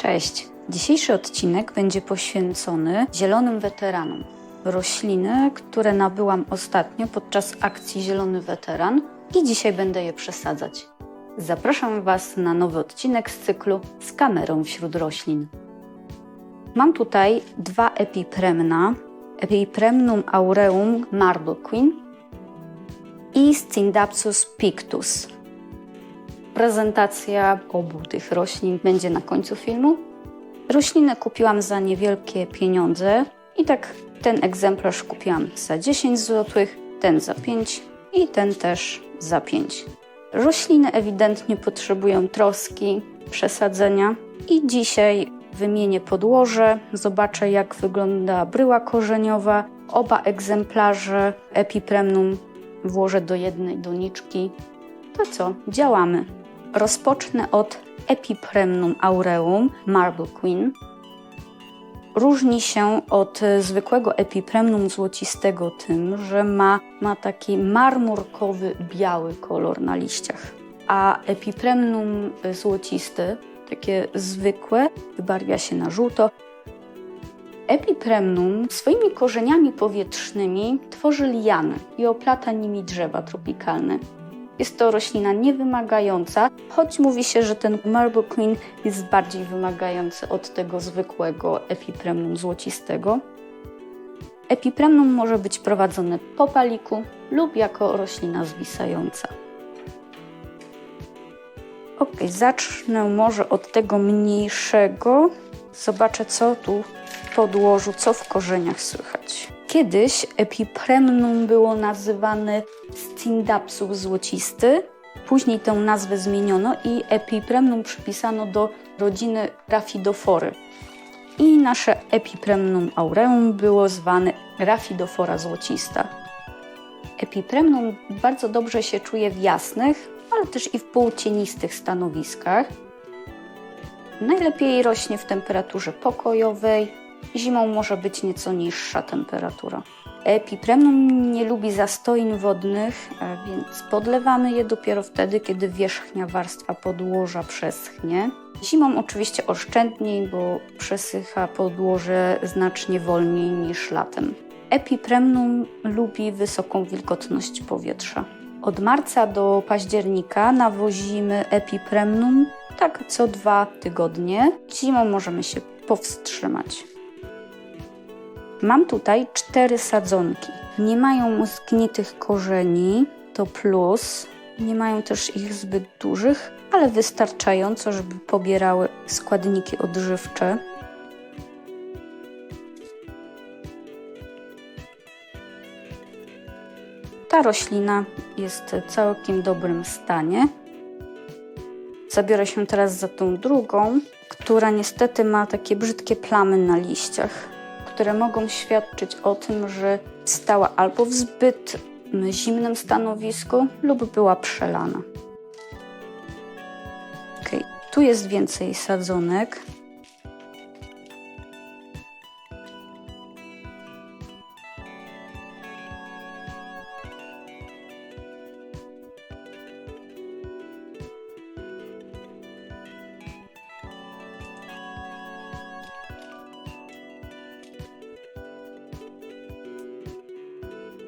Cześć! Dzisiejszy odcinek będzie poświęcony zielonym weteranom. Rośliny, które nabyłam ostatnio podczas akcji Zielony Weteran i dzisiaj będę je przesadzać. Zapraszam Was na nowy odcinek z cyklu Z kamerą wśród roślin. Mam tutaj dwa epipremna, Epipremnum aureum Marble Queen i Scindapsus pictus. Prezentacja obu tych roślin będzie na końcu filmu. Rośliny kupiłam za niewielkie pieniądze i tak ten egzemplarz kupiłam za 10 zł, ten za 5 i ten też za 5. Rośliny ewidentnie potrzebują troski, przesadzenia i dzisiaj wymienię podłoże, zobaczę jak wygląda bryła korzeniowa. Oba egzemplarze epipremnum włożę do jednej doniczki. To co? Działamy. Rozpocznę od Epipremnum aureum Marble Queen. Różni się od zwykłego epipremnum złocistego tym, że ma taki marmurkowy, biały kolor na liściach. A epipremnum złocisty, takie zwykłe, wybarwia się na żółto. Epipremnum swoimi korzeniami powietrznymi tworzy liany i oplata nimi drzewa tropikalne. Jest to roślina niewymagająca, choć mówi się, że ten Marble Queen jest bardziej wymagający od tego zwykłego epipremnum złocistego. Epipremnum może być prowadzone po paliku lub jako roślina zwisająca. Zacznę może od tego mniejszego. Zobaczę co tu w podłożu, co w korzeniach słychać. Kiedyś epipremnum było nazywane Scindapsus złocisty, później tę nazwę zmieniono i epipremnum przypisano do rodziny Rhaphidofory. I nasze epipremnum aureum było zwane Rhaphidophora złocista. Epipremnum bardzo dobrze się czuje w jasnych, ale też i w półcienistych stanowiskach. Najlepiej rośnie w temperaturze pokojowej. Zimą może być nieco niższa temperatura. Epipremnum nie lubi zastojń wodnych, więc podlewamy je dopiero wtedy, kiedy wierzchnia warstwa podłoża przeschnie. Zimą oczywiście oszczędniej, bo przesycha podłoże znacznie wolniej niż latem. Epipremnum lubi wysoką wilgotność powietrza. Od marca do października nawozimy epipremnum tak co 2 tygodnie. Zimą możemy się powstrzymać. Mam tutaj 4 sadzonki. Nie mają zgnitych korzeni, to plus. Nie mają też ich zbyt dużych, ale wystarczająco, żeby pobierały składniki odżywcze. Ta roślina jest w całkiem dobrym stanie. Zabiorę się teraz za tą drugą, która niestety ma takie brzydkie plamy na liściach, które mogą świadczyć o tym, że stała albo w zbyt zimnym stanowisku lub była przelana. Tu jest więcej sadzonek.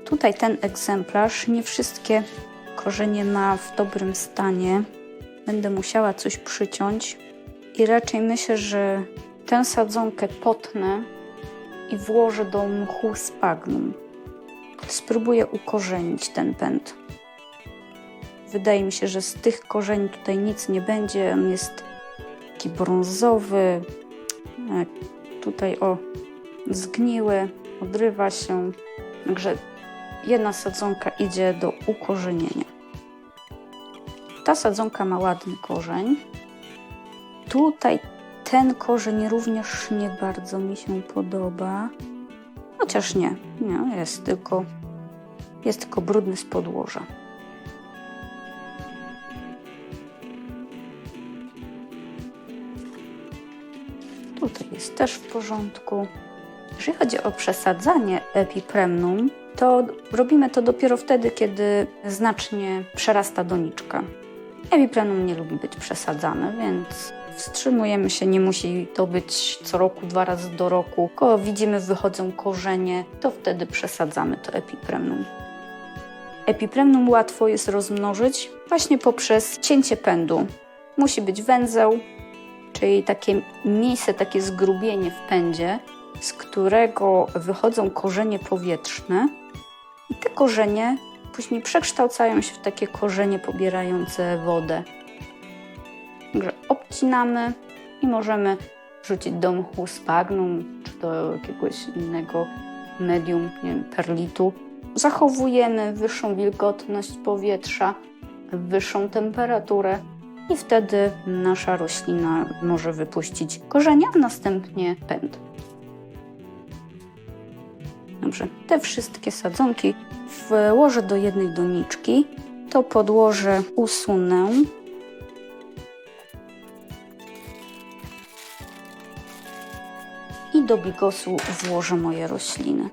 Tutaj ten egzemplarz, nie wszystkie korzenie ma w dobrym stanie. Będę musiała coś przyciąć i raczej myślę, że tę sadzonkę potnę i włożę do mchu sphagnum. Spróbuję ukorzenić ten pęd. Wydaje mi się, że z tych korzeni tutaj nic nie będzie. On jest taki brązowy. Tutaj zgniły, odrywa się. Także jedna sadzonka idzie do ukorzenienia. Ta sadzonka ma ładny korzeń. Tutaj ten korzeń również nie bardzo mi się podoba. Chociaż nie, jest tylko brudny z podłoża. Tutaj jest też w porządku. Jeżeli chodzi o przesadzanie epipremnum, to robimy to dopiero wtedy, kiedy znacznie przerasta doniczka. Epipremnum nie lubi być przesadzane, więc Wstrzymujemy się, nie musi to być co roku, 2 razy do roku. Tylko widzimy, wychodzą korzenie, to wtedy przesadzamy to epipremnum. Epipremnum łatwo jest rozmnożyć właśnie poprzez cięcie pędu. Musi być węzeł, czyli takie miejsce, takie zgrubienie w pędzie, z którego wychodzą korzenie powietrzne i te korzenie później przekształcają się w takie korzenie pobierające wodę. Także obcinamy i możemy wrzucić do mchu spagnum czy do jakiegoś innego medium, nie wiem, perlitu. Zachowujemy wyższą wilgotność powietrza, wyższą temperaturę i wtedy nasza roślina może wypuścić korzenie, a następnie pęd. Dobrze, te wszystkie sadzonki włożę do jednej doniczki. To podłoże usunę. I do bigosu włożę moje rośliny.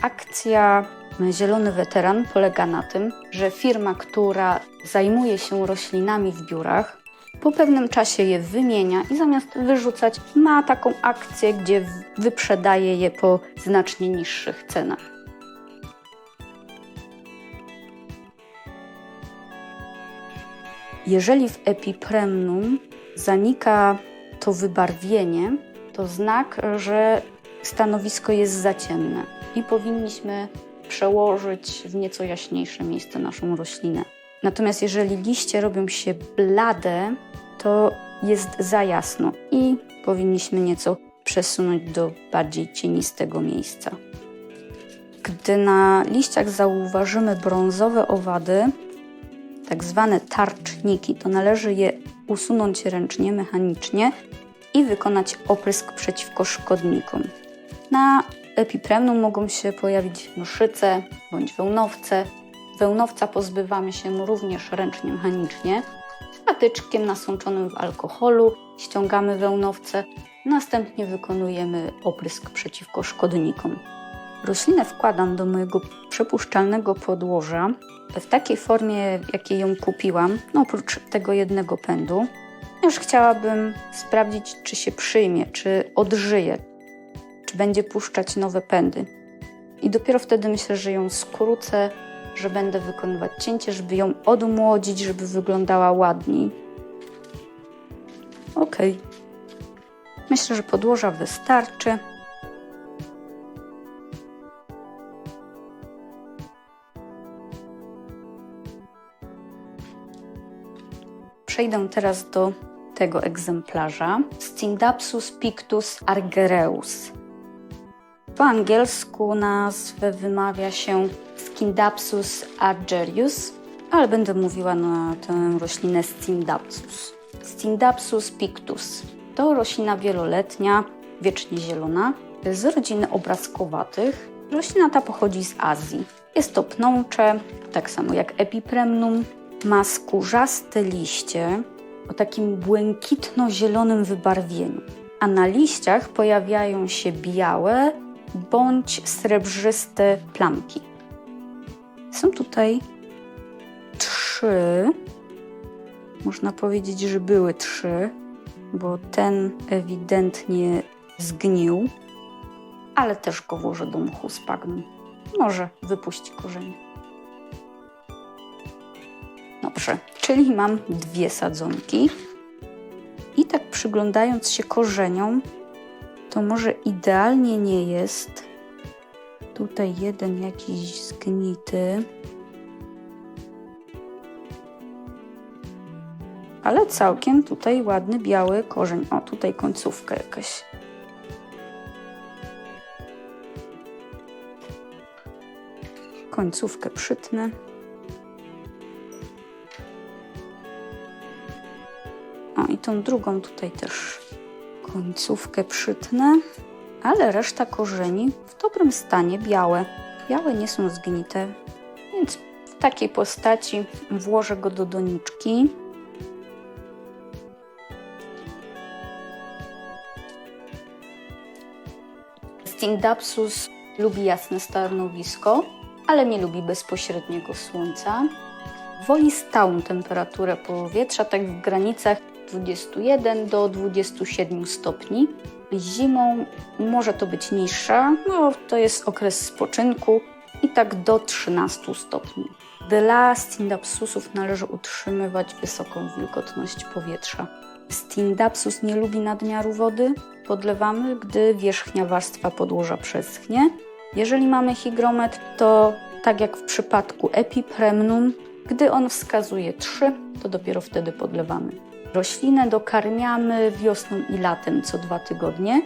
Akcja Zielony Weteran polega na tym, że firma, która zajmuje się roślinami w biurach, po pewnym czasie je wymienia i zamiast wyrzucać, ma taką akcję, gdzie wyprzedaje je po znacznie niższych cenach. Jeżeli w epipremnum zanika to wybarwienie, to znak, że stanowisko jest za ciemne i powinniśmy przełożyć w nieco jaśniejsze miejsce naszą roślinę. Natomiast jeżeli liście robią się blade, to jest za jasno i powinniśmy nieco przesunąć do bardziej cienistego miejsca. Gdy na liściach zauważymy brązowe owady, tak zwane tarczniki, to należy je usunąć ręcznie, mechanicznie i wykonać oprysk przeciwko szkodnikom. Na epipremnum mogą się pojawić mszyce bądź wełnowce. Wełnowca pozbywamy się również ręcznie, mechanicznie. Patyczkiem nasączonym w alkoholu ściągamy wełnowce, następnie wykonujemy oprysk przeciwko szkodnikom. Roślinę wkładam do mojego przepuszczalnego podłoża w takiej formie, w jakiej ją kupiłam, oprócz tego jednego pędu. Już chciałabym sprawdzić, czy się przyjmie, czy odżyje, czy będzie puszczać nowe pędy. I dopiero wtedy myślę, że ją skrócę, że będę wykonywać cięcie, żeby ją odmłodzić, żeby wyglądała ładniej. Ok. Myślę, że podłoża wystarczy. Przejdę teraz do tego egzemplarza. Scindapsus pictus argyreus. Po angielsku nazwę wymawia się Scindapsus argyreus, ale będę mówiła na tę roślinę Scindapsus. Scindapsus pictus to roślina wieloletnia, wiecznie zielona, z rodziny obrazkowatych. Roślina ta pochodzi z Azji. Jest to pnącze, tak samo jak epipremnum. Ma skórzaste liście o takim błękitno-zielonym wybarwieniu, a na liściach pojawiają się białe bądź srebrzyste plamki. Są tutaj 3, można powiedzieć, że były 3, bo ten ewidentnie zgnił, ale też go włożę do mchu spagnum. Może wypuści korzenie. Dobrze, czyli mam 2 sadzonki i tak przyglądając się korzeniom, to może idealnie nie jest. Tutaj jeden jakiś zgnity, ale całkiem tutaj ładny biały korzeń. O, tutaj końcówka jakaś. Końcówkę przytnę. O, i tą drugą tutaj też końcówkę przytnę, ale reszta korzeni w dobrym stanie, białe. Białe nie są zgnite, więc w takiej postaci włożę go do doniczki. Scindapsus lubi jasne stanowisko, ale nie lubi bezpośredniego słońca. woli stałą temperaturę powietrza, tak w granicach 21 do 27 stopni. Zimą może to być niższa, bo to jest okres spoczynku i tak do 13 stopni. Dla Scindapsusów należy utrzymywać wysoką wilgotność powietrza. Scindapsus nie lubi nadmiaru wody. Podlewamy, gdy wierzchnia warstwa podłoża przeschnie. Jeżeli mamy hygrometr, to tak jak w przypadku Epipremnum, gdy on wskazuje 3, to dopiero wtedy podlewamy. Roślinę dokarmiamy wiosną i latem co 2 tygodnie.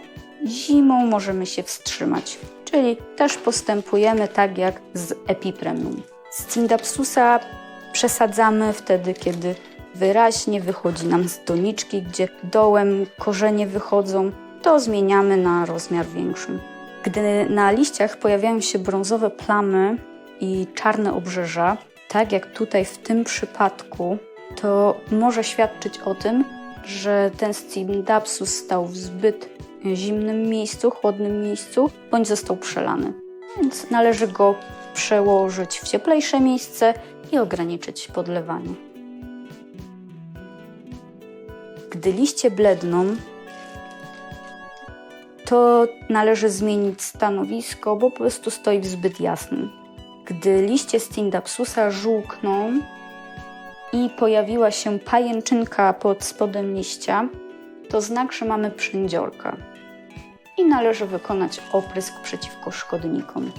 Zimą możemy się wstrzymać, czyli też postępujemy tak jak z Epipremnum. Scindapsusa przesadzamy wtedy, kiedy wyraźnie wychodzi nam z doniczki, gdzie dołem korzenie wychodzą, to zmieniamy na rozmiar większy. Gdy na liściach pojawiają się brązowe plamy i czarne obrzeża, tak jak tutaj w tym przypadku, to może świadczyć o tym, że ten Scindapsus stał w zbyt zimnym miejscu, chłodnym miejscu, bądź został przelany. Więc należy go przełożyć w cieplejsze miejsce i ograniczyć podlewanie. Gdy liście bledną, to należy zmienić stanowisko, bo po prostu stoi w zbyt jasnym. Gdy liście Scindapsusa żółkną i pojawiła się pajęczynka pod spodem liścia, to znak, że mamy przędziorka i należy wykonać oprysk przeciwko szkodnikom.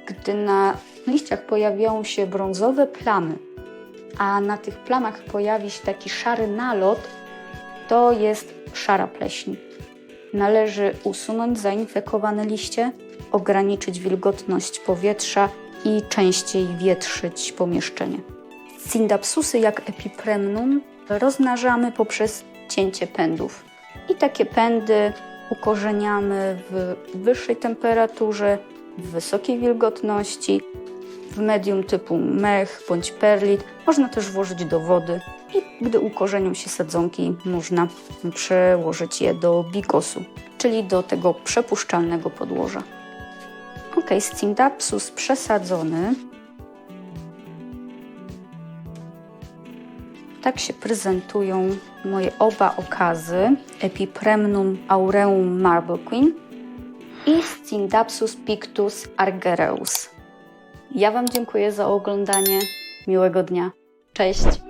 Gdy na liściach pojawiają się brązowe plamy, a na tych plamach pojawi się taki szary nalot, to jest szara pleśń. Należy usunąć zainfekowane liście, ograniczyć wilgotność powietrza i częściej wietrzyć pomieszczenie. Scindapsusy jak Epipremnum rozmnażamy poprzez cięcie pędów. I takie pędy ukorzeniamy w wyższej temperaturze, w wysokiej wilgotności, w medium typu mech bądź perlit. Można też włożyć do wody i gdy ukorzenią się sadzonki, można przełożyć je do bikosu, czyli do tego przepuszczalnego podłoża. Ok, Scindapsus przesadzony. Tak się prezentują moje oba okazy, Epipremnum aureum Marble Queen i Scindapsus pictus argyreus. Ja Wam dziękuję za oglądanie. Miłego dnia. Cześć!